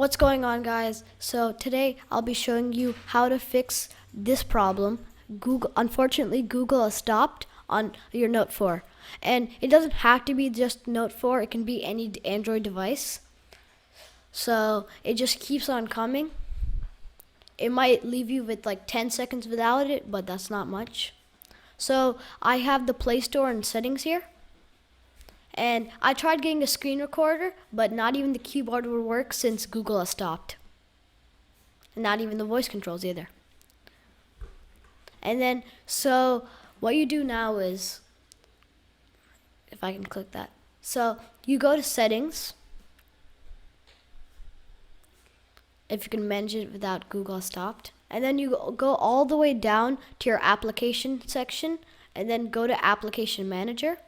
What's going on, guys? So today I'll be showing you how to fix this problem. Unfortunately, Google has stopped on your Note 4. And it doesn't have to be just Note 4, it can be any Android device. So it just keeps on coming. It might leave you with like 10 seconds without it, but that's not much. So I have the Play Store and settings here. And I tried getting a screen recorder, but not even the keyboard would work since Google has stopped. And not even the voice controls either. And then, so what you do now is, if I can click that. So you go to settings, if you can manage it without Google has stopped. And then you go all the way down to your application section, and then go to application manager.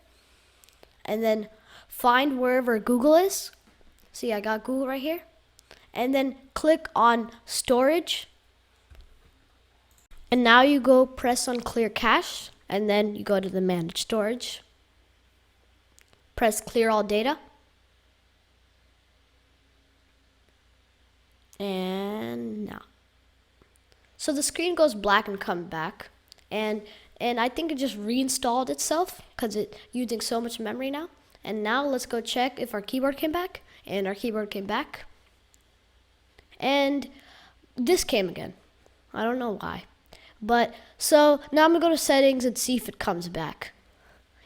And then find wherever Google is. See, I got Google right here. And then click on storage. And now you go press on clear cache, and then you go to the manage storage. Press clear all data. And now. So the screen goes black and comes back. And I think it just reinstalled itself because it's using so much memory now. And now let's go check if our keyboard came back. And our keyboard came back. And this came again. I don't know why. But so now I'm going to go to settings and see if it comes back.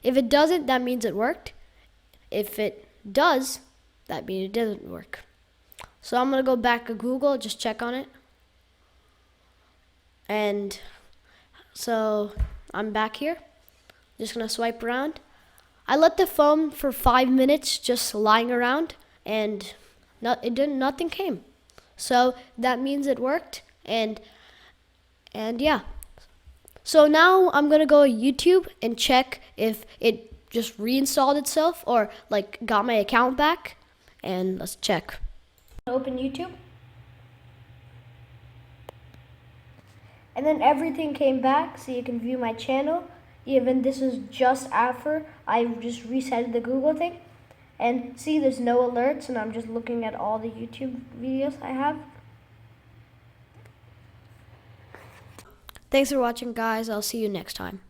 If it doesn't, that means it worked. If it does, that means it doesn't work. So I'm going to go back to Google, just check on it. And so I'm back here. Just gonna swipe around. I let the phone for 5 minutes just lying around, and nothing came. So that means it worked, and yeah. So now I'm gonna go to YouTube and check if it just reinstalled itself or like got my account back. And let's check. Open YouTube. And then everything came back, so you can view my channel. Even this is just after I just reset the Google thing. And see, there's no alerts, and I'm just looking at all the YouTube videos I have. Thanks for watching, guys. I'll see you next time.